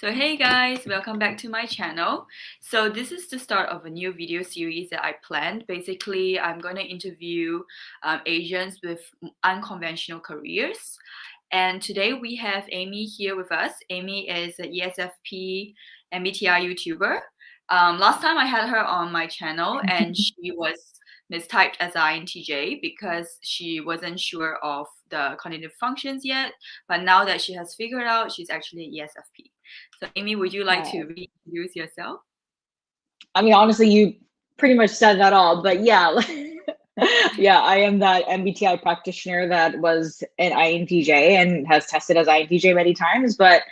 So hey guys, welcome back to my channel. So this is the start of a new video series that I planned. Basically, I'm going to interview Asians with unconventional careers. And today we have Aimee here with us. Aimee is an Esfp MBTI YouTuber. Last time I had her on my channel and she was mistyped as INTJ because she wasn't sure of the cognitive functions yet. But now that she has figured out, she's actually ESFP. So Aimee, would you like to reintroduce yourself? I mean, honestly, you pretty much said that all, but yeah. Yeah, I am that MBTI practitioner that was an INTJ and has tested as INTJ many times, but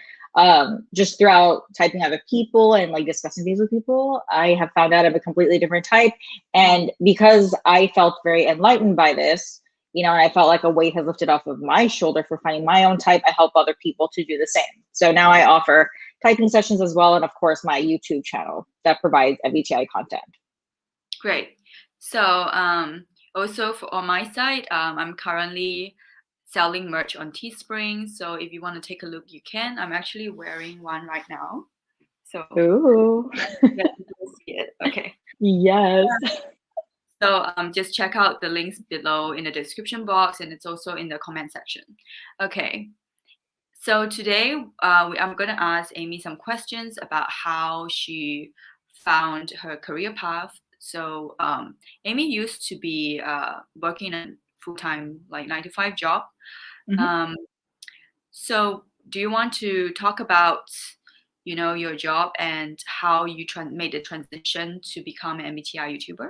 just throughout typing other people and like discussing things with people, I have found out I'm a completely different type. And because I felt very enlightened by this, and I felt like a weight has lifted off of my shoulder for finding my own type, I help other people to do the same. So now I offer typing sessions as well, and of course my YouTube channel that provides MBTI content. Great. So also on my side, I'm currently selling merch on Teespring. So if you want to take a look, you can. I'm actually wearing one right now. So ooh, yeah, you can see it. Okay. Yes. So just check out the links below in the description box, and it's also in the comment section. Okay. So today I'm going to ask Aimee some questions about how she found her career path. So Aimee used to be working a full-time, like 9-to-5 job. So do you want to talk about, your job and how you made the transition to become an MBTI YouTuber?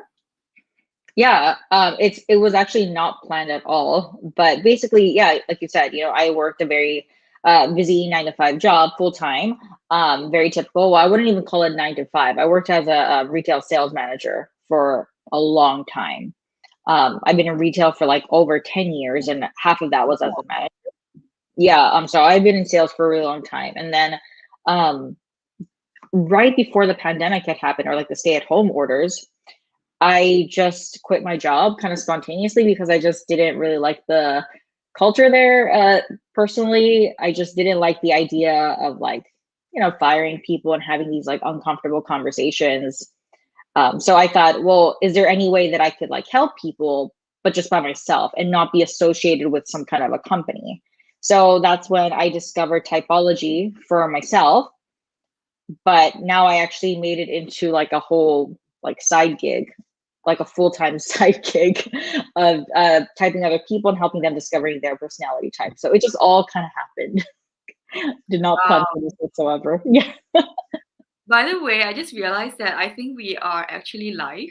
Yeah, it was actually not planned at all, but basically, yeah, like you said, I worked a very busy 9-to-5 job full time, very typical. Well, I wouldn't even call it 9-to-5. I worked as a retail sales manager for a long time. I've been in retail for like over 10 years, and half of that was as a manager. Yeah, so I've been in sales for a really long time, and then right before the pandemic had happened, or like the stay-at-home orders, I just quit my job kind of spontaneously because I just didn't really like the culture there. Personally, I just didn't like the idea of like, firing people and having these like uncomfortable conversations. So I thought, well, is there any way that I could like help people, but just by myself and not be associated with some kind of a company? So that's when I discovered typology for myself. But now I actually made it into like a whole like side gig, like a full-time side gig of typing other people and helping them discovering their personality type. So it just all kind of happened. Did not plan for this whatsoever. Yeah. By the way, I just realized that I think we are actually live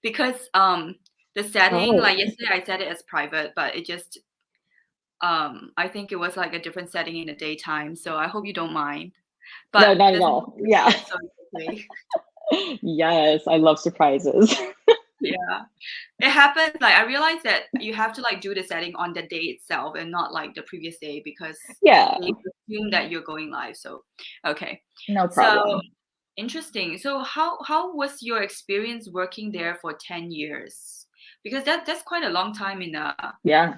because the setting, like yesterday I set it as private, but it just I think it was like a different setting in the daytime, so I hope you don't mind. But No, not at all. Yeah. So okay. Yes, I love surprises. Yeah, it happens. Like I realized that you have to like do the setting on the day itself and not like the previous day because Yeah, they assume that you're going live. So okay, no problem. so interesting. So how was your experience working there for 10 years? Because that's quite a long time in Yeah.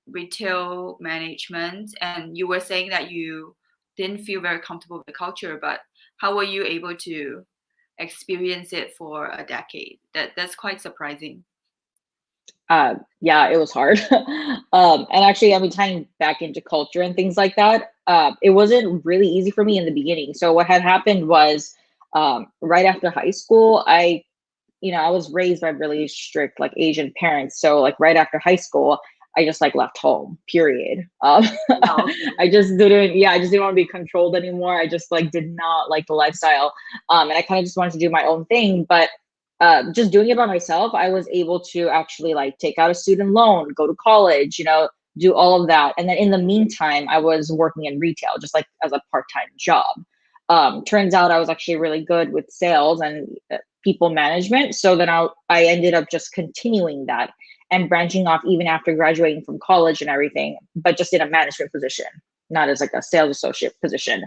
retail management, and you were saying that you didn't feel very comfortable with the culture, but how were you able to experience it for a decade? That's quite surprising. Yeah, it was hard. And actually, I mean, tying back into culture and things like that, it wasn't really easy for me in the beginning. So what had happened was, right after high school, I was raised by really strict like Asian parents. So like right after high school, I just like left home, period. Oh, I just didn't want to be controlled anymore. I just like did not like the lifestyle. And I kind of just wanted to do my own thing. But just doing it by myself, I was able to actually like take out a student loan, go to college, do all of that. And then in the meantime, I was working in retail, just like as a part-time job. Turns out I was actually really good with sales and people management. So then I ended up just continuing that and branching off even after graduating from college and everything, but just in a management position, not as like a sales associate position.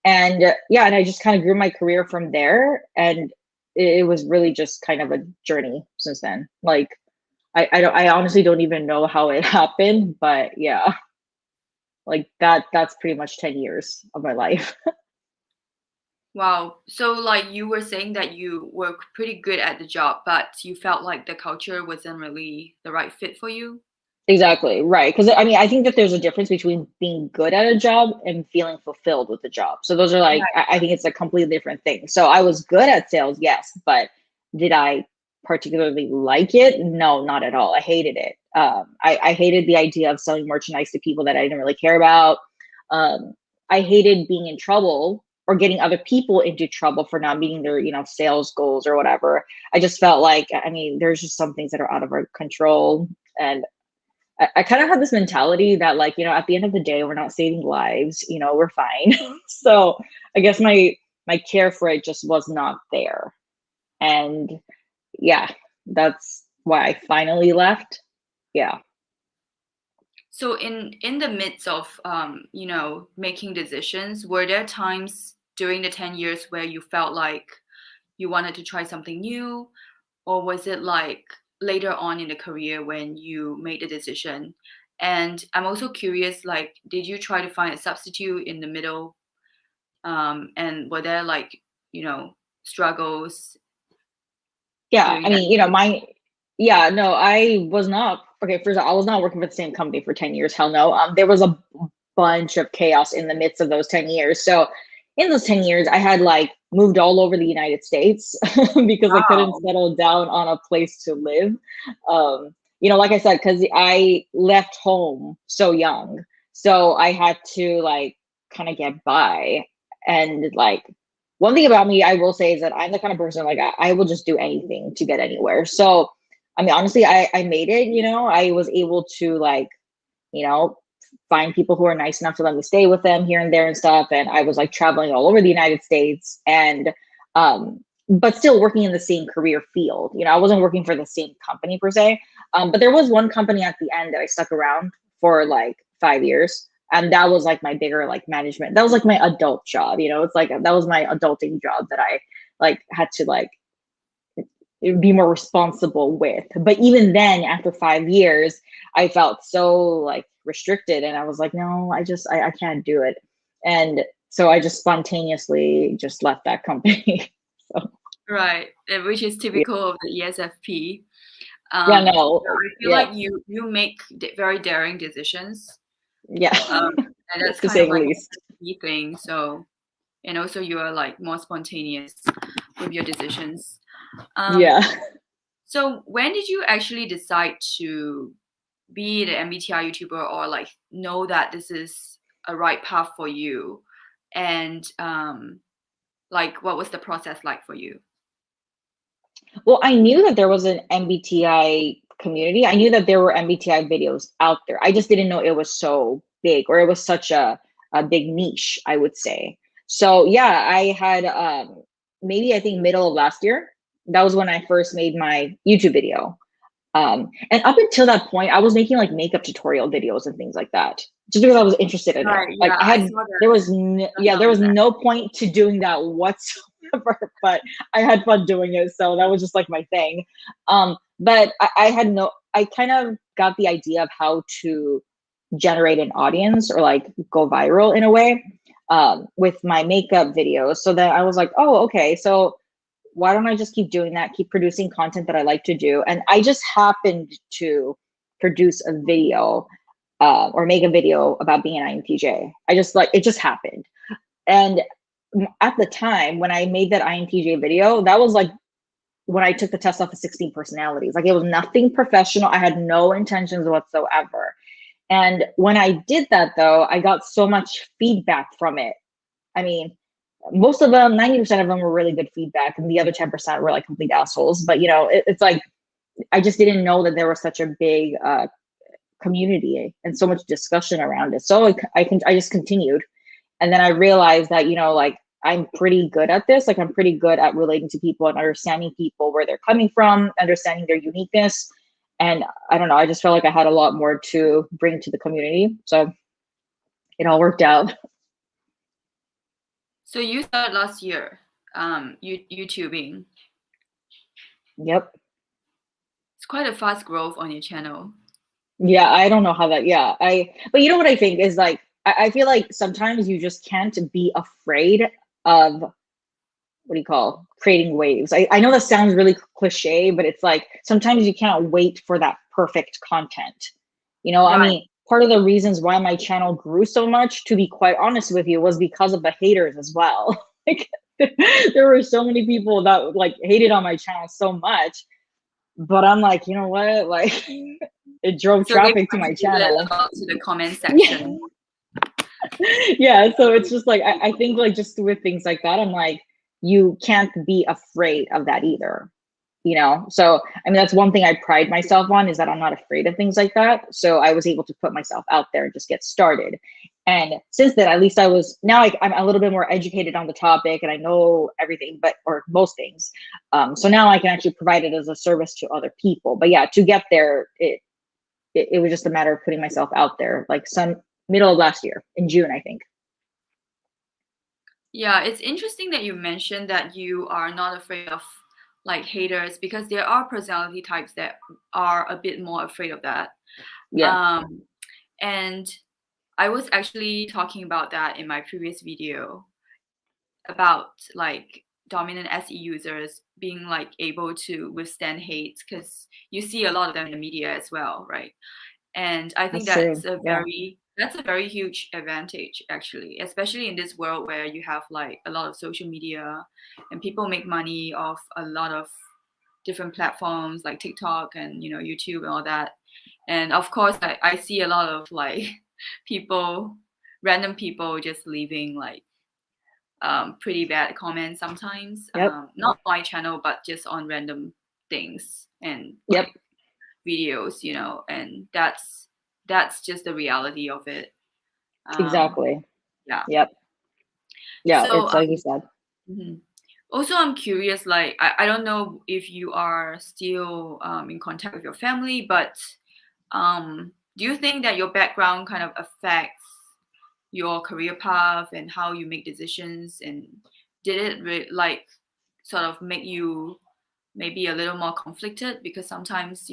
And yeah, and I just kind of grew my career from there. And it was really just kind of a journey since then. Like I honestly don't even know how it happened, but yeah, like that's pretty much 10 years of my life. Wow. So like you were saying that you were pretty good at the job, but you felt like the culture wasn't really the right fit for you? Exactly, right. Because I mean, I think that there's a difference between being good at a job and feeling fulfilled with the job. So those are like, Right. I think it's a completely different thing. So I was good at sales, yes, but did I particularly like it? No, not at all. I hated it. I hated the idea of selling merchandise to people that I didn't really care about. Um, I hated being in trouble or getting other people into trouble for not meeting their, sales goals or whatever. I just felt like, I mean, there's just some things that are out of our control. And I kind of had this mentality that, like, at the end of the day, we're not saving lives, we're fine. So I guess my care for it just was not there. And yeah, that's why I finally left. Yeah. So in the midst of making decisions, were there times during the 10 years where you felt like you wanted to try something new, or was it like later on in the career when you made the decision? And I'm also curious, like, did you try to find a substitute in the middle? And were there like, you know, struggles Yeah. during I that mean, period? yeah, no, I was not, okay, first of all, I was not working for the same company for 10 years. Hell no. There was a bunch of chaos in the midst of those 10 years. So in those 10 years, I had like moved all over the United States because I couldn't Wow. settle down on a place to live. Like I said, because I left home so young. So I had to like kind of get by. And like one thing about me, I will say, is that I'm the kind of person like I will just do anything to get anywhere. So I mean, honestly, I made it, I was able to like, you know, find people who are nice enough to let me stay with them here and there and stuff. And I was like traveling all over the United States and, but still working in the same career field. I wasn't working for the same company per se. But there was one company at the end that I stuck around for like 5 years. And that was like my bigger like management. That was like my adult job. It's like that was my adulting job that I like had to like be more responsible with. But even then, after 5 years, I felt so like restricted, and I was like, no, I can't do it. And so I just spontaneously just left that company. So Right, which is yeah, typical of the ESFP. yeah, So no, I feel yeah, like you make very daring decisions, yeah, and that's to kind say of the like least. a key thing. So, and also you are like more spontaneous with your decisions. Um, Yeah. so when did you actually decide to be the MBTI YouTuber, or like know that this is a right path for you? And like what was the process like for you? Well, I knew that there was an MBTI community. I knew that there were MBTI videos out there. I just didn't know it was so big, or it was such a big niche, I would say. So yeah, I had maybe I think middle of last year. That was when I first made my YouTube video. And up until that point, I was making like makeup tutorial videos and things like that, just because I was interested in it. Right, Like yeah, I I had, saw there was, that. yeah, Tell there me was that. no point to doing that whatsoever, but I had fun doing it. So that was just like my thing. But I had no, I kind of got the idea of how to generate an audience or like go viral in a way with my makeup videos. So then I was like, oh, okay. So why don't I just keep doing that, keep producing content that I like to do? And I just happened to produce a video or make a video about being an INTJ. I just like it just happened. And at the time when I made that INTJ video, that was like when I took the test off of 16 personalities. Like it was nothing professional. I had no intentions whatsoever. And when I did that, though, I got so much feedback from it. I mean, most of them, 90% of them were really good feedback, and the other 10% were like complete assholes. But it's like I just didn't know that there was such a big community and so much discussion around it. So I just continued, and then I realized that like I'm pretty good at this. Like I'm pretty good at relating to people and understanding people where they're coming from, understanding their uniqueness. And I don't know, I just felt like I had a lot more to bring to the community. So it all worked out. So you started last year, YouTubing. Yep. It's quite a fast growth on your channel. Yeah, I don't know how that, yeah. But you know what I think is like, I feel like sometimes you just can't be afraid of what do you call, creating waves. I know that sounds really cliche, but it's like sometimes you can't wait for that perfect content. You know, I Right. mean, part of the reasons why my channel grew so much, to be quite honest with you, was because of the haters as well. Like there were so many people that like hated on my channel so much, but I'm like, you know what? Like it drove So they traffic to my contributed channel. a lot to the comment Yeah. section. Yeah. So it's just like I think like just with things like that, I'm like, you can't be afraid of that either. You know, so I mean that's one thing I pride myself on, is that I'm not afraid of things like that. So I was able to put myself out there and just get started. And since then, at least I was, now I'm a little bit more educated on the topic and I know everything, but or most things. So now I can actually provide it as a service to other people. But yeah, to get there, it was just a matter of putting myself out there, like some middle of last year in June, I think. Yeah, it's interesting that you mentioned that you are not afraid of like haters, because there are personality types that are a bit more afraid of that. Yeah. Um, and I was actually talking about that in my previous video about like dominant SE users being like able to withstand hate, because you see a lot of them in the media as well, right? And I think That's true. Yeah. that's a very huge advantage actually, especially in this world where you have like a lot of social media and people make money off a lot of different platforms like TikTok and YouTube and all that. And of course I see a lot of like people, random people just leaving like pretty bad comments sometimes. Yep. Not my channel, but just on random things and Yep. like videos, and that's just the reality of it. Um, Exactly. yeah. Yep. Yeah. So It's like you said. mhm. Also, I'm curious. Like, I don't know if you are still in contact with your family, but do you think that your background kind of affects your career path and how you make decisions? And did it like sort of make you maybe a little more conflicted? Because sometimes,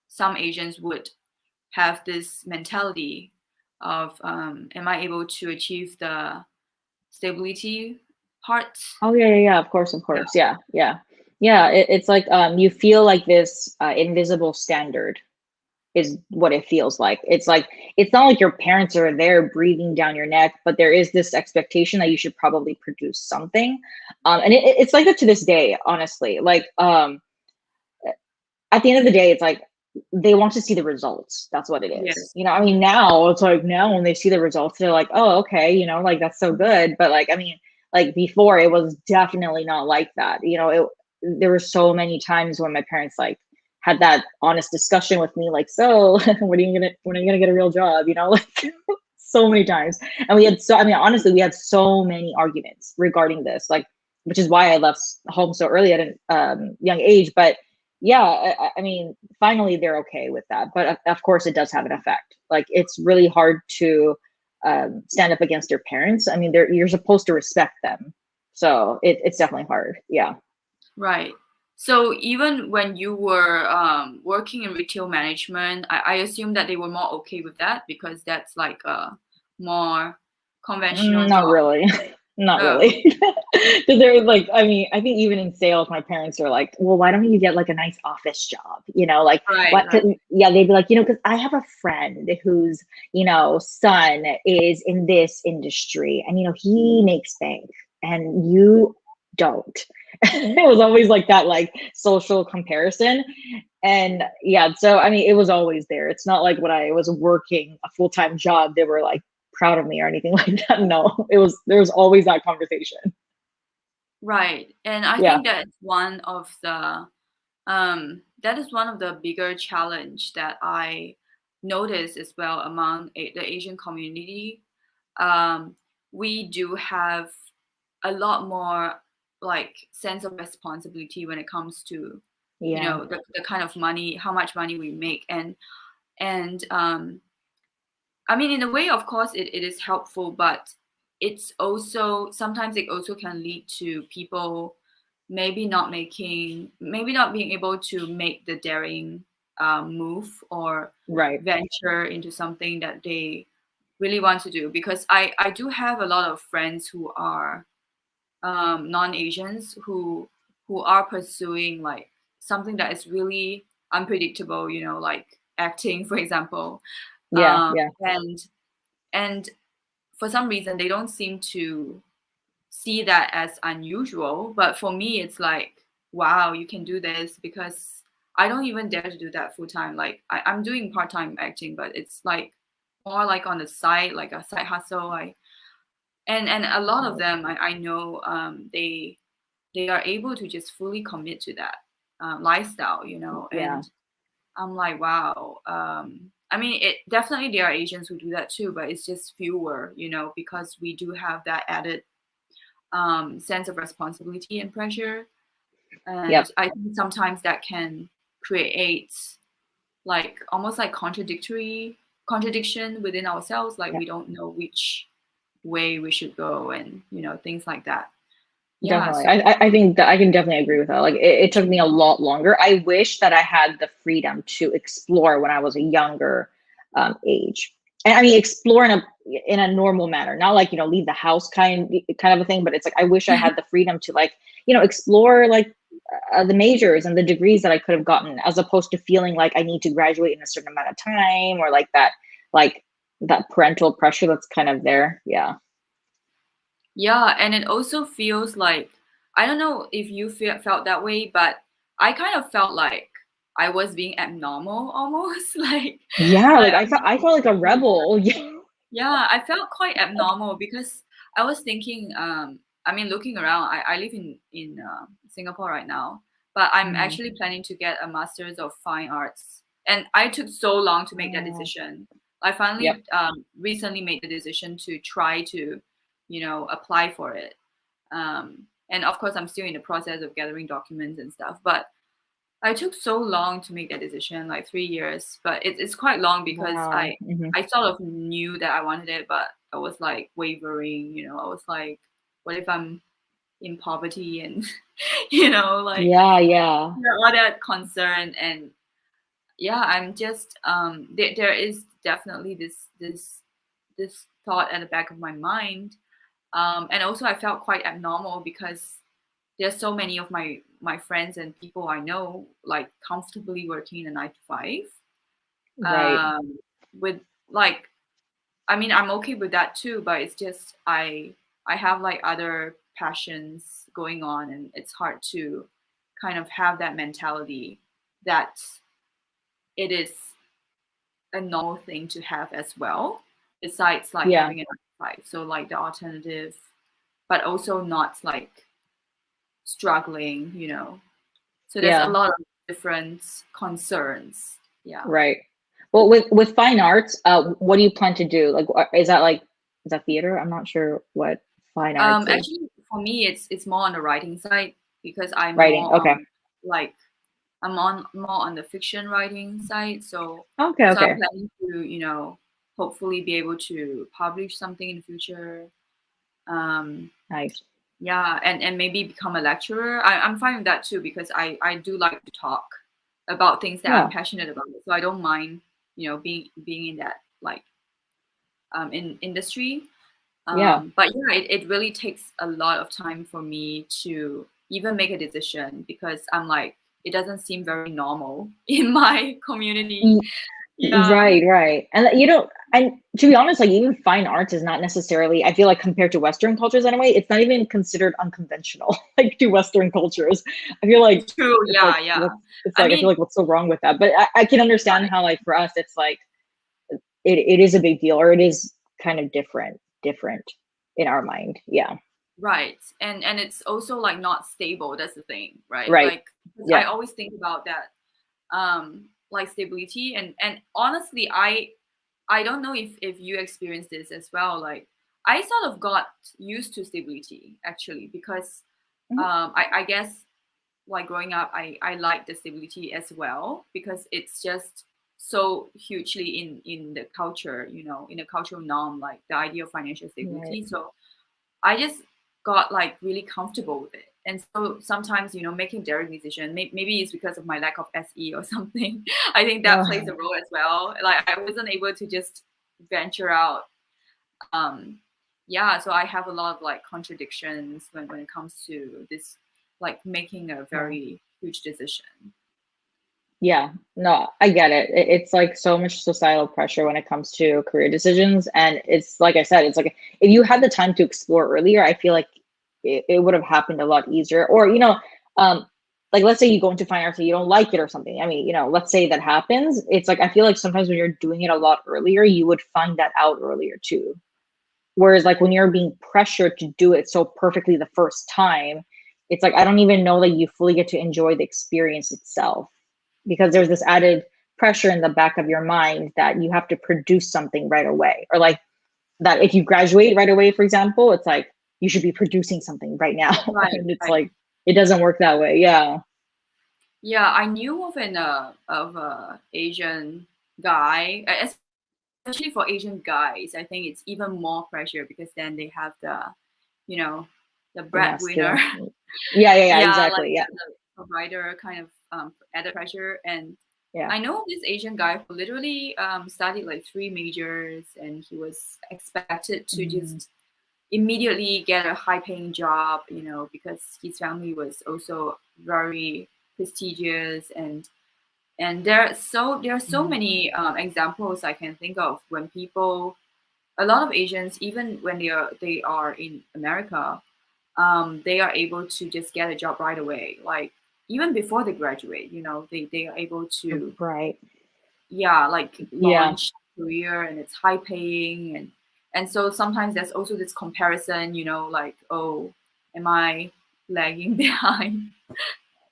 some Asians would have this mentality of am I able to achieve the stability part? Oh yeah, yeah, yeah. Of course, of Yeah. course. Yeah, yeah, yeah. It's like you feel like this invisible standard is what it feels like. It's like it's not like your parents are there breathing down your neck, but there is this expectation that you should probably produce something. And it's like that to this day, honestly. Like at the end of the day, it's like they want to see the results. That's what it is. Yes. You know, I mean, now it's like now when they see the results, they're like, oh, okay, like that's so good. But like, I mean, like before, it was definitely not like that. There were so many times when my parents like had that honest discussion with me, like, so when are you gonna get a real job? Like so many times. And we had I mean, honestly, we had so many arguments regarding this, like, which is why I left home so early at a young age. But yeah, I mean, finally they're okay with that. But of course, it does have an effect. Like, it's really hard to stand up against your parents. I mean, you're supposed to respect them. So it's definitely hard. Yeah. Right. So even when you were working in retail management, I assume that they were more okay with that because that's like a more conventional Not job. really. Not Oh, really. Because they're like, I mean, I think even in sales, my parents are like, well, why don't you get like a nice office job? Like right, what? right. Yeah, they'd be like, because I have a friend whose, son is in this industry and, he makes bank and you don't. It was always like that, like social comparison. And yeah, so I mean, it was always there. It's not like when I was working a full-time job, they were like proud of me or anything like that. No, there was always that conversation. Right. And I Yeah. think that is one of the bigger challenge that I notice as well among the Asian community. Um, we do have a lot more like sense of responsibility when it comes to Yeah. the kind of money, how much money we make. And I mean, in a way, of course it is helpful, but it's also sometimes it also can lead to people maybe not being able to make the daring move or Right. venture into something that they really want to do. Because I do have a lot of friends who are non-Asians who are pursuing like something that is really unpredictable, you know, like acting, for example, Yeah, yeah, and for some reason they don't seem to see that as unusual. But for me, it's like, wow, you can do this, because I don't even dare to do that full time. Like I'm doing part time acting, but it's like more like on the side, like a side hustle. And a lot of right. them I know they are able to just fully commit to that lifestyle, you know. Yeah, And I'm like, wow. I mean, it definitely there are Asians who do that too, but it's just fewer, you know, because we do have that added sense of responsibility and pressure. yep, And I think sometimes that can create like almost like contradiction within ourselves. Like yeah. we don't know which way we should go, and you know, things like that. Yeah. Definitely. So I think that I can definitely agree with that. Like it took me a lot longer. I wish that I had the freedom to explore when I was a younger age. And I mean explore in a normal manner, not like, leave the house kind of a thing, but it's like I wish I had the freedom to like, explore like the majors and the degrees that I could have gotten, as opposed to feeling like I need to graduate in a certain amount of time, or like that parental pressure that's kind of there. Yeah. yeah, and it also feels like, I don't know if you felt that way, but I kind of felt like I was being abnormal almost. Like Yeah, like I'm not I felt like a sure. rebel. Yeah. Yeah, I felt quite abnormal because I was thinking, I mean, looking around, I live in Singapore right now, but I'm Mhm. actually planning to get a master's of fine arts, and I took so long to make that Oh, decision. I yep. finally recently made the decision to try to, you know, apply for it. And of course, I'm still in the process of gathering documents and stuff, but I took so long to make that decision, like 3 years, but it's quite long because Wow. Mhm. I sort of knew that I wanted it, but I was like wavering, you know. I was like, what if I'm in poverty, and you know, like, Yeah, yeah. you know, all that concern. And yeah, I'm just there is definitely this thought at the back of my mind. And also I felt quite abnormal because there's so many of my friends and people I know like comfortably working in a 9 to 5, Right. with like, I mean, I'm okay with that too, but it's just I have like other passions going on, and it's hard to kind of have that mentality that it is a normal thing to have as well, besides like Yeah. having a 9 to 5. So like the alternative, but also not like struggling, you know. So there's a Yeah. lot of different concerns. Yeah. Right. Well, with fine arts, what do you plan to do? Is that theater? I'm not sure what fine arts is. Actually, for me, it's more on the writing side, because I'm Writing. more Okay. on like I'm on more on the fiction writing side. So Okay. I'm Okay. planning to, you know, hopefully be able to publish something in the future. Um, Nice. yeah, and maybe become a lecturer. I'm fine with that too, because I do like to talk about things that I'm Yeah. passionate about. So I don't mind, you know, being in that like in industry. Yeah. But yeah, it really takes a lot of time for me to even make a decision, because I'm like, it doesn't seem very normal in my community. Yeah. Right, right. And to be honest, like even fine arts is not necessarily, I feel like compared to Western cultures anyway, it's not even considered unconventional, like to Western cultures. I feel like True. it's like Yeah. Yeah. it's I like I feel mean, like what's so wrong with that? But I can understand right. how like for us it's like it is a big deal, or it is kind of different in our mind. Yeah. Right. And it's also like not stable. That's the thing, right? Right. Like, because I Yeah. always think about that, like stability. And honestly, I don't know if you experience this as well. Like, I sort of got used to stability actually, because Mhm. I guess like growing up, I like the stability as well, because it's just so hugely in the culture, you know, in the cultural norm, like the idea of financial Right. stability. So I just got like really comfortable with it. And so sometimes, you know, making daring decision, maybe it's because of my lack of SE or something. I think that plays a role as well. Like I wasn't able to just venture out, um, yeah, so I have a lot of like contradictions when it comes to this, like making a Yeah. very huge decision. Yeah, no, I get it. It's like so much societal pressure when it comes to career decisions. And it's like I said, it's like if you had the time to explore earlier, I feel like it would have happened a lot easier. Or, um, like let's say you go into finance and you don't like it or something. I mean, let's say that happens. It's like I feel like sometimes when you're doing it a lot earlier, you would find that out earlier too. Whereas like when you're being pressured to do it so perfectly the first time, it's like I don't even know that you fully get to enjoy the experience itself because there's this added pressure in the back of your mind that you have to produce something right away. Or like that if you graduate right away, for example, it's like you should be producing something right now. Right, And it's right. like it doesn't work that way. Yeah. Yeah, I knew of a Asian guy, especially for Asian guys. I think it's even more pressure because then they have you know, the The breadwinner, masculine. Yeah, yeah, yeah, yeah, like exactly. Yeah. the provider kind of added pressure. And Yeah. I know this Asian guy who literally studied like three majors, and he was expected to Mm, just immediately get a high paying job, because his family was also very prestigious. And there are so mm, many examples I can think of when people, a lot of Asians, even when they are in America, they are able to just get a job right away, like even before they graduate. They are able to, right. yeah, like Yeah. launch a career, and it's high paying. And so sometimes there's also this comparison, like, oh, am I lagging behind?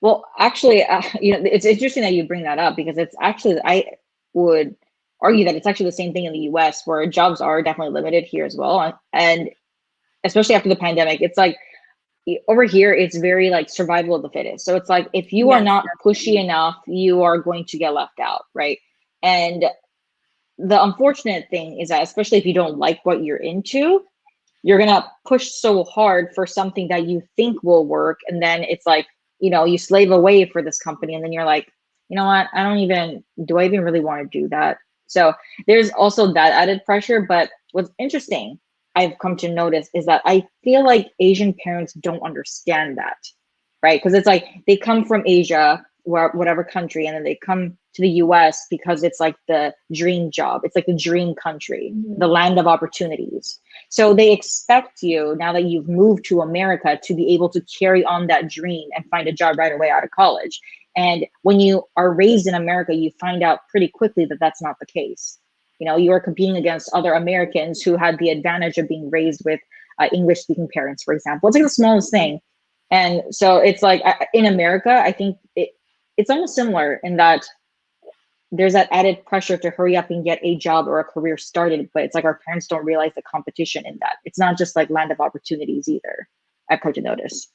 Well, actually, it's interesting that you bring that up because it's actually, I would argue that it's actually the same thing in the US where jobs are definitely limited here as well. And especially after the pandemic, it's like over here, it's very like survival of the fittest. So it's like if you are Yes, not pushy definitely. enough, you are going to get left out, right? And the unfortunate thing is that, especially if you don't like what you're into, you're gonna push so hard for something that you think will work, and then it's like you slave away for this company, and then you're like, you know what, do I even really want to do that? So there's also that added pressure. But what's interesting, I've come to notice, is that I feel like Asian parents don't understand that, right? Because it's like they come from Asia, whatever country, and then they come to the US because it's like the dream job, it's like the dream country, the Mhm. land of opportunities. So they expect you, now that you've moved to America, to be able to carry on that dream and find a job right away out of college. And when you are raised in America, you find out pretty quickly that that's not the case. You are competing against other Americans who had the advantage of being raised with English speaking parents, for example. It's like the smallest thing. And so it's like in America, I think it's almost similar in that there's that added pressure to hurry up and get a job or a career started, but it's like our parents don't realize the competition in that. It's not just like land of opportunities either. I've come to notice.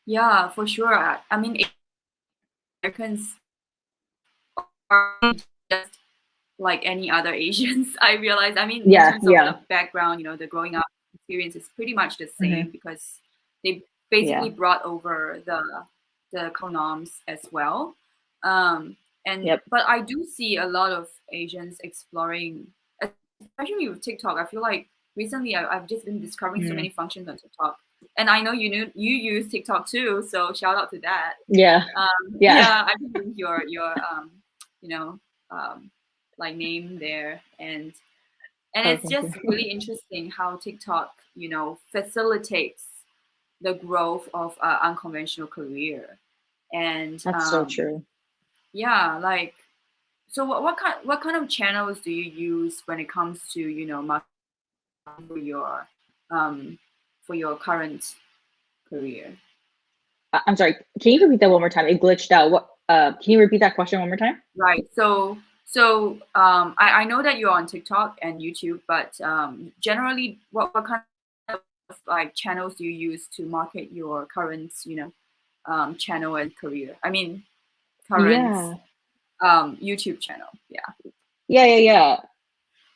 Yeah, for sure. I mean, Americans are just like any other Asians. I realize. I mean, in Yeah, terms of yeah. the background, the growing up experience is pretty much the Hmm. same, because they Yeah. basically brought over the norms as well. Um, and Yep. but I do see a lot of Asians exploring, especially with TikTok. I feel like recently I've just been discovering so Mm. many functions on TikTok, and I know you use TikTok too. So shout out to that. Yeah. Yeah. Yeah, I can link your you know um, like name there. And Oh, it's thank you. just really interesting how TikTok facilitates the growth of unconventional career. And That's so true. yeah, like, so what kind of channels do you use when it comes to marketing for your um for your current career? I'm sorry. Can you repeat that one more time? It glitched out. What? Can you repeat that question one more time? Right. So I know that you're on TikTok and YouTube, but generally, what kind of like channels do you use to market your current, channel and career? I mean, current Yeah. YouTube channel. Yeah. Yeah. Yeah. Yeah.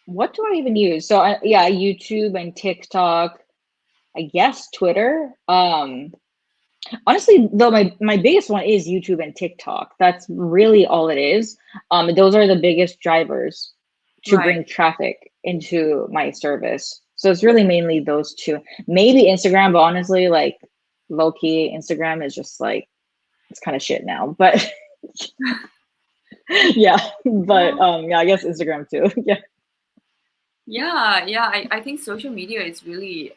What do I even use? So yeah, YouTube and TikTok. I guess Twitter. Honestly, though, my biggest one is YouTube and TikTok. That's really all it is. Those are the biggest drivers to Right. bring traffic into my service. So it's really mainly those two. Maybe Instagram, but honestly, like low key, Instagram is just like it's kind of shit now. But yeah, but Yeah. yeah, I guess Instagram too. Yeah. Yeah. I think social media is really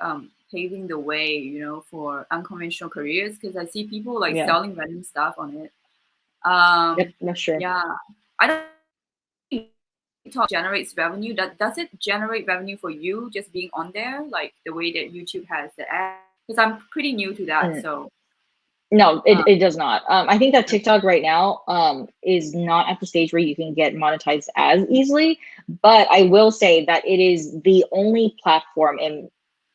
paving the way, for unconventional careers because I see people like Yeah. selling random stuff on it. Yep, that's true. Yeah. I don't think TikTok generates revenue. Does it generate revenue for you just being on there, like the way that YouTube has the ad? Because I'm pretty new to that, Mm. so No, uh, it does not. I think that TikTok right now is not at the stage where you can get monetized as easily, but I will say that it is the only platform in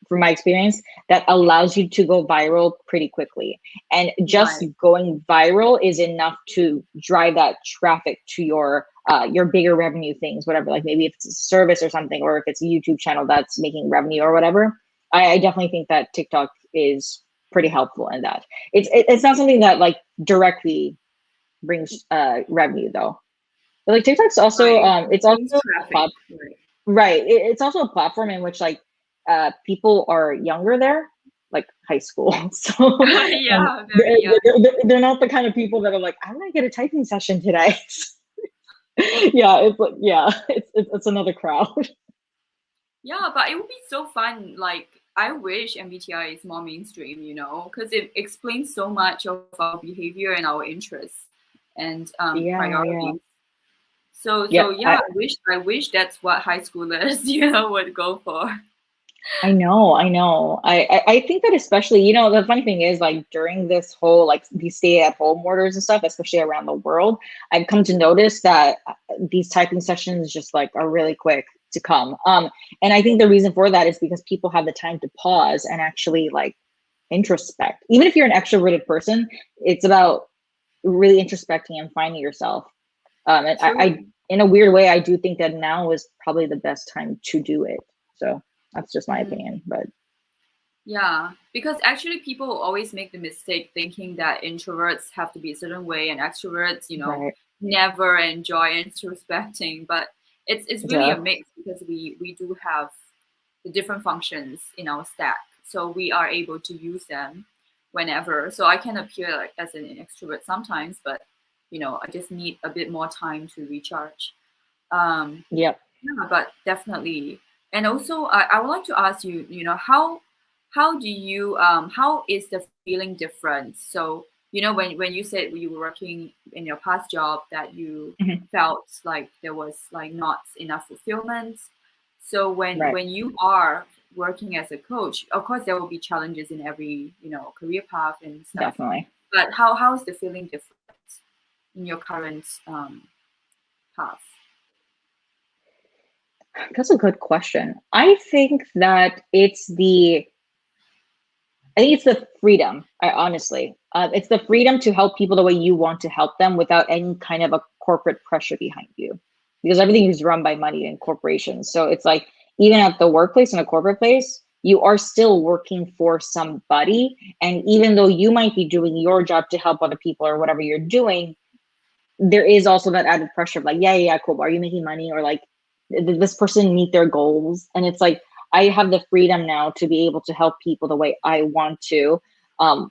from my experience that allows you to go viral pretty quickly. And just right. going viral is enough to drive that traffic to your bigger revenue things, whatever, like maybe if it's a service or something, or if it's a YouTube channel that's making revenue or whatever. I definitely think that TikTok is pretty helpful in that. It's not something that like directly brings revenue though. But like TikTok's Right. also It it's also brings a traffic. Right. right. It's also a platform in which like people are younger there, like high school. So Yeah, very young. they're not the kind of people that are like, I want to get a typing session today. Yeah, it's like yeah, it's another crowd. Yeah, but it would be so fun. Like, I wish MBTI is more mainstream, because it explains so much of our behavior and our interests and Yeah, yeah. priorities. So Yep. yeah, I wish that's what high schoolers, would go for. I know, I know. I think that especially, the funny thing is like during this whole like these stay at home orders and stuff, especially around the world, I've come to notice that these typing sessions just like are really quick to come. And I think the reason for that is because people have the time to pause and actually like introspect. Even if you're an extroverted person, it's about really introspecting and finding yourself. And I True. in a weird way, I do think that now is probably the best time to do it. So that's just my Mm. opinion, but Yeah, because actually people always make the mistake thinking that introverts have to be a certain way and extroverts, right. never enjoy introspecting. But it's really a Yeah, mix because we do have the different functions in our stack, so we are able to use them whenever. So I can appear like as an extrovert sometimes, but I just need a bit more time to recharge. Um, yep. yeah, but definitely. And also, I would like to ask you, how do you how is the feeling different? So, when you said you were working in your past job that you Mhm. felt like there was like not enough fulfillment. So when Right. when you are working as a coach, of course there will be challenges in every, career path and stuff. Definitely. But how is the feeling different in your current path? That's a good question. I think it's the freedom. I honestly, it's the freedom to help people the way you want to help them without any kind of a corporate pressure behind you, because everything is run by money and corporations. So it's like even at the workplace in a corporate place, you are still working for somebody, and even though you might be doing your job to help other people or whatever you're doing, there is also that added pressure of like, yeah, cool. But are you making money? Or like, did this person meet their goals? And it's like, I have the freedom now to be able to help people the way I want to,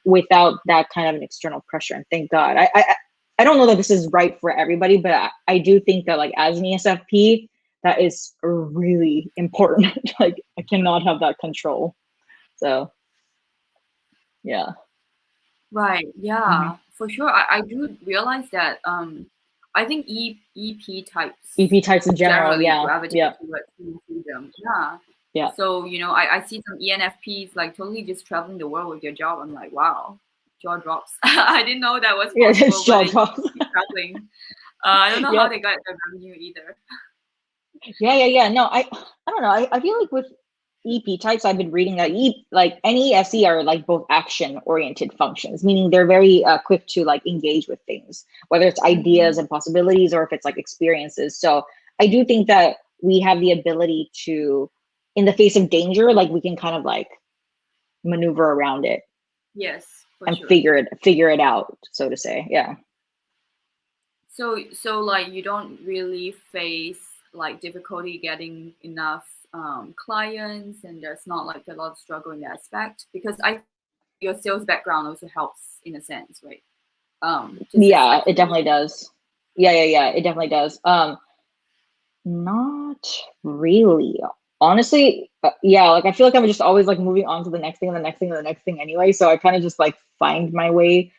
without that kind of an external pressure. And thank God. I don't know that this is right for everybody, but I do think that like as an ESFP, that is really important. Like I cannot have that control. So yeah. Right. Mhm. Yeah, for sure. I do realize that I think EP types EP types in general. generally Yeah. gravitate Yeah. towards freedom. Yeah. Yeah. So, I see some ENFPs like totally just traveling the world with their job. I'm like, wow, jaw drops. I didn't know that was Yeah. It's possible, but jaw they drops. keep traveling. I don't know how Yep. they got the revenue either. Yeah. No, I don't know. I feel like with EP types, I've been reading that like NESE are like both action oriented functions, meaning they're very quick to like engage with things, whether it's ideas Mhm. and possibilities or if it's like experiences. So I do think that we have the ability to, in the face of danger, like we can kind of like maneuver around it Yes, for and sure. figure it out, so to say. Yeah. So like you don't really face like difficulty getting enough clients, and there's not like a lot of struggle in that aspect, because I your sales background also helps in a sense, right? Just Yeah, it expecting. definitely does. Yeah, it definitely does. Not really. Honestly, yeah, like I feel like I'm just always like moving on to the next thing and the next thing and the next thing anyway. So I kind of just like find my way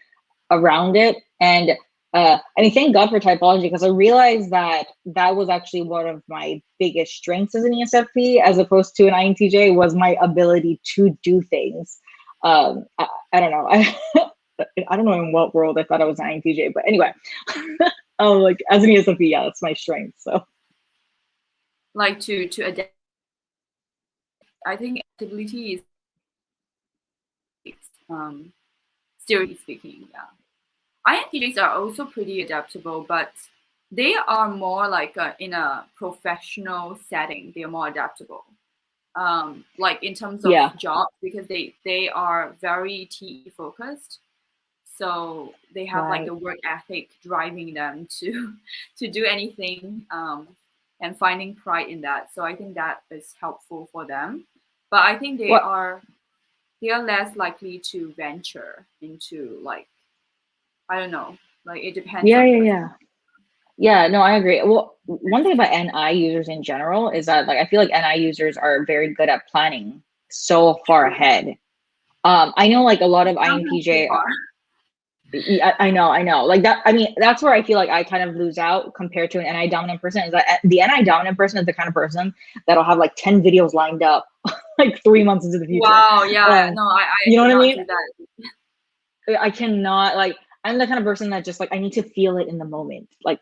around it. And I mean, thank God for typology, because I realized that that was actually one of my biggest strengths as an ESFP, as opposed to an INTJ, was my ability to do things. I don't know. I don't know in what world I thought I was an INTJ, but anyway, like as an ESFP, yeah, that's my strength. So Like to adapt. I think adaptability is theory speaking, yeah. INTJs are also pretty adaptable, but they are more like in a professional setting. They are more adaptable. Like in terms of yeah, jobs, because they are very TE focused. So they have like right. a work ethic driving them to to do anything, and finding pride in that. So I think that is helpful for them. But I think What? they are less likely to venture into, like, I don't know, like it depends Yeah, on yeah, person. yeah. Yeah, no, I agree. Well, one thing about NI users in general is that like I feel like NI users are very good at planning so far ahead. I know like a lot of Sometimes too INTJ. far. Yeah, I know. Like that. I mean, that's where I feel like I kind of lose out compared to an NI dominant person. Is that the NI dominant person is the kind of person that'll have like 10 videos lined up, like 3 months into the future. Wow, yeah, Um, no, I you know could what I not mean? do that. I cannot like. I'm the kind of person that just like I need to feel it in the moment. Like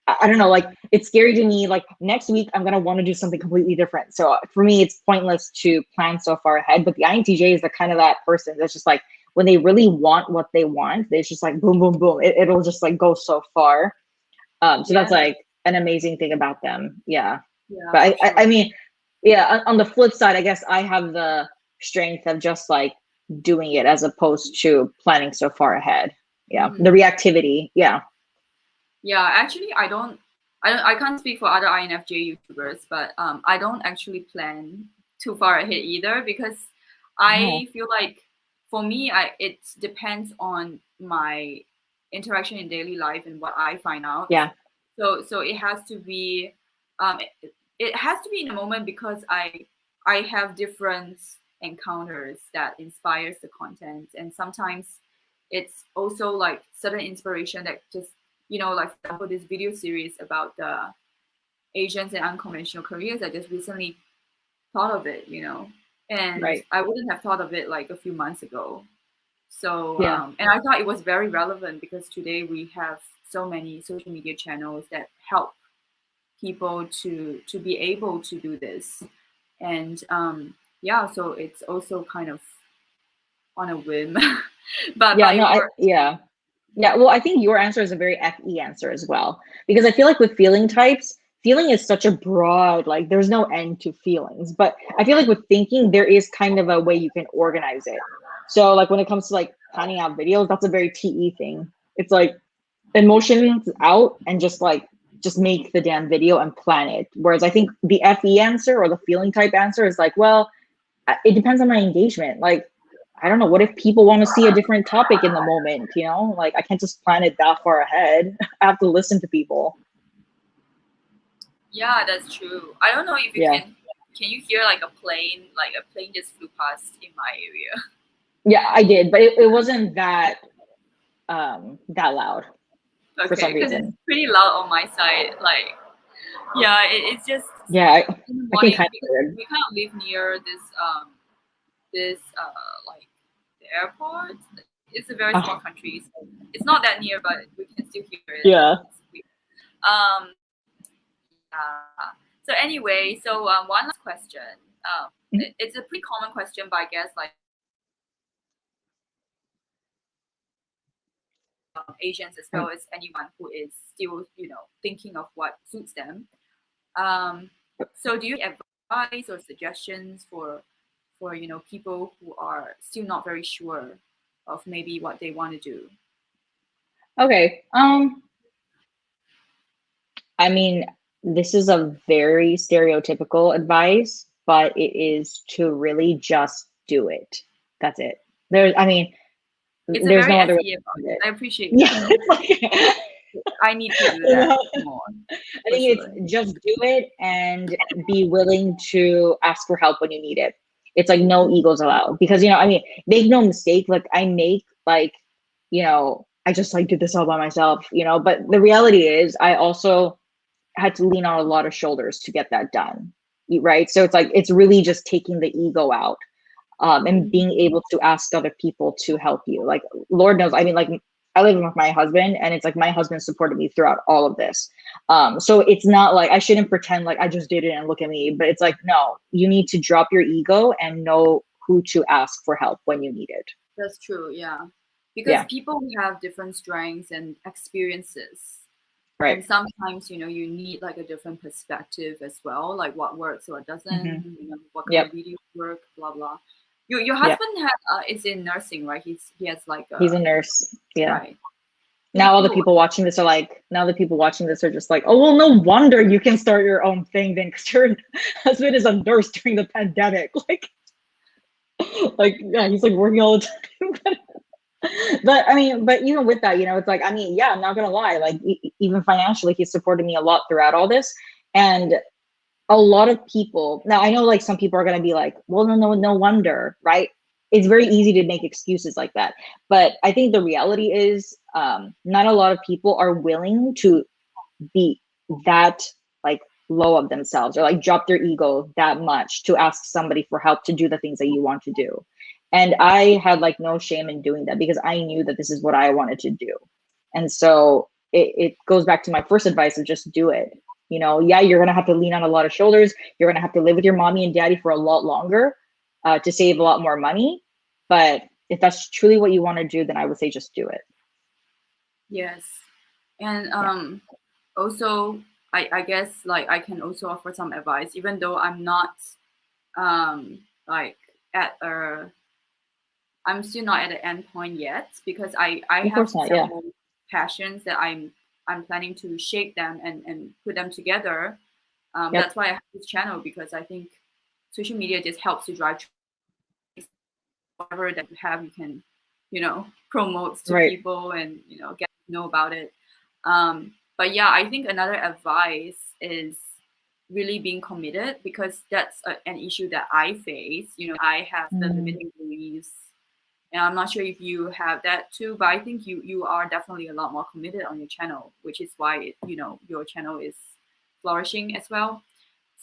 I don't know, like it's scary to me. Like next week, I'm gonna want to do something completely different. So for me, it's pointless to plan so far ahead. But the INTJ is the kind of that person that's just like when they really want what they want, it's just like boom, boom, boom. It'll just like go so far. So Yeah, that's like an amazing thing about them. Yeah. yeah, But for I sure. mean, yeah. On the flip side, I guess I have the strength of just like doing it as opposed to planning so far ahead. Yeah. The Mhm. reactivity. Yeah. Yeah, actually, I can't speak for other INFJ YouTubers, but I don't actually plan too far ahead either, because Oh. I feel like for me, it depends on my interaction in daily life and what I find out. Yeah. So it has to be, it has to be in a moment, because I have different encounters that inspires the content, and sometimes it's also like certain inspiration that just, like for example, this video series about the Asians and unconventional careers. I just recently thought of it, and Right. I wouldn't have thought of it like a few months ago. So, Yeah. and I thought it was very relevant, because today we have so many social media channels that help people to be able to do this, and yeah, so it's also kind of on a whim, Yeah, but no, it works. yeah. Yeah, well, I think your answer is a very FE answer as well. Because I feel like with feeling types, feeling is such a broad, like there's no end to feelings. But I feel like with thinking, there is kind of a way you can organize it. So like when it comes to like planning out videos, that's a very TE thing. It's like emotions out and just make the damn video and plan it. Whereas I think the FE answer or the feeling type answer is like, well, it depends on my engagement. Like, I don't know, what if people want to see a different topic in the moment, you know? Like I can't just plan it that far ahead. I have to listen to people. Yeah, that's true. I don't know if you Yeah. can you hear like a plane just flew past in my area. Yeah, I did, but it wasn't that loud for some Okay, because it's reason. pretty loud on my side. Like, yeah, it's just Yeah, in the I can morning, kind of because hear it. we kind of live near this like the airport. It's a very small Oh, country, so it's not that near, but we can still hear it. And yeah. it's weird. Um, yeah. So anyway, so one last question. Mhm. It's a pretty common question, but I guess like Asians as Um, well as anyone who is still, thinking of what suits them. Um, so do you have advice or suggestions for people who are still not very sure of maybe what they want to do? okay. I mean, this is a very stereotypical advice, but it is to really just do it. That's it. I mean, It's a there's very no other way SE to put advice. it. I appreciate that Yeah, though. it's like, I need to do you that know, more I for think sure. it's just do it and be willing to ask for help when you need it. It's like no egos allowed because, I mean, make no mistake. Like I make like, I just like did this all by myself, but the reality is I also had to lean on a lot of shoulders to get that done. Right. So it's like, it's really just taking the ego out, and Mhm. being able to ask other people to help you. Like, Lord knows, I mean, like, I live with my husband, and it's like my husband supported me throughout all of this. So it's not like I shouldn't pretend like I just did it and look at me, but it's like, no, you need to drop your ego and know who to ask for help when you need it. That's true, yeah. Because Yeah. people have different strengths and experiences. Right. And sometimes, you need like a different perspective as well, like what works, what Mm-hmm. doesn't, what kind Yep. of videos work, blah blah. Your Yep. husband is in nursing, right? He has like He's a a nurse. Yeah. right. Pretty Now all the cool. people watching this are like, now the people watching this are just like, oh well, no wonder you can start your own thing then, because your husband is a nurse during the pandemic. Like yeah, he's like working all the time. But I mean, but even with that, it's like, I mean, yeah, I'm not gonna lie, like even financially, he supported me a lot throughout all this. And a lot of people, now I know like some people are gonna be like, well, no wonder, right? It's very easy to make excuses like that. But I think the reality is, not a lot of people are willing to be that like low of themselves or like drop their ego that much to ask somebody for help to do the things that you want to do. And I had like no shame in doing that because I knew that this is what I wanted to do. And so it goes back to my first advice of just do it. Yeah, you're gonna have to lean on a lot of shoulders. You're gonna have to live with your mommy and daddy for a lot longer, to save a lot more money. But if that's truly what you want to do, then I would say just do it. Yes. And Yeah. also I guess like I can also offer some advice, even though I'm not like at a I'm still not at the end point yet, because I Of have course not. Yeah. several passions that I'm planning to shape them and put them together. Yep. That's why I have this channel, because I think social media just helps to drive whatever that you have, you can, promote to Right. people and get to know about it. But yeah, I think another advice is really being committed, because that's an issue that I face. I have the Mm. limiting beliefs, and I'm not sure if you have that too, but I think you are definitely a lot more committed on your channel, which is why your channel is flourishing as well.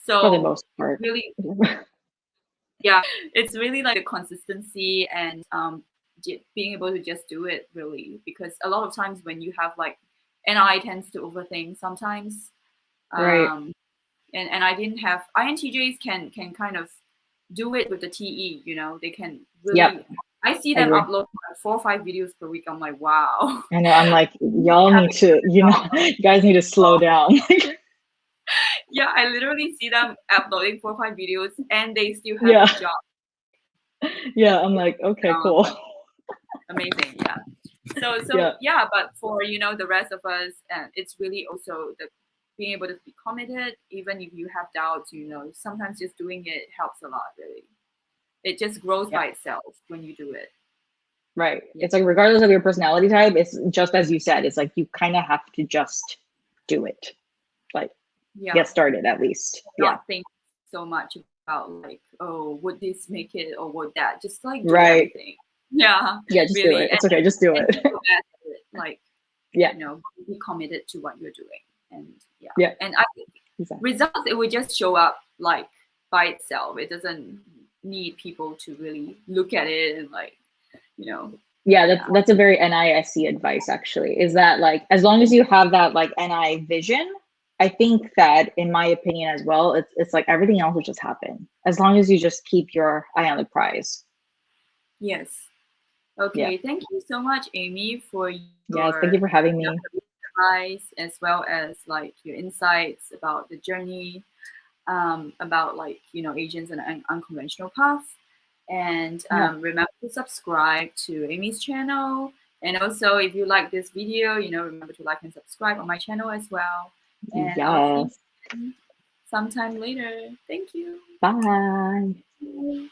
For the So most it's part. really, yeah, it's really like the consistency and being able to just do it, really, because a lot of times when you have like, and I tends to overthink sometimes, Right. um, and I didn't have INTJs can kind of do it with the TE. They can Yep. really. I see I them agree. upload like 4 or 5 videos per week. I'm like, wow. I know. I'm like, y'all Have need to, you guys need to slow down. Yeah, I literally see them uploading 4 or 5 videos, and they still have Yeah. a job. Yeah. I'm like, okay, cool. Amazing, yeah. So Yeah. yeah, but for the rest of us, it's really also the being able to be committed, even if you have doubts. Sometimes just doing it helps a lot. Really, it just grows Yeah. by itself when you do it. Right. Yeah, It's like, regardless of your personality type, it's just as you said, it's like you kind of have to just do it. Like, yeah. get started at least. Yeah. Not think so much about like, oh, would this make it or would that? Just like do Right. everything. Yeah, Yeah. Just do really, it. It's okay. Just do and it. be your best at it. Like, Yeah. be committed to what you're doing. And yeah, Yeah. and I think Exactly. results, it will just show up like by itself. It doesn't need people to really look at it and like, Yeah, yeah. that's a very NISC advice actually. Is that like, as long as you have that like NI vision, I think that in my opinion as well, it's like everything else will just happen. As long as you just keep your eye on the prize. Yes. Yeah. Okay. Thank you so much, Amy, for Yes. Thank you your for having me. advice, as well as like your insights about the journey, about like agents and unconventional paths. And Yeah. remember to subscribe to Amy's channel. And also, if you like this video, remember to like and subscribe on my channel as well. And I'll see you Yes. sometime later. Thank you. Bye. Bye.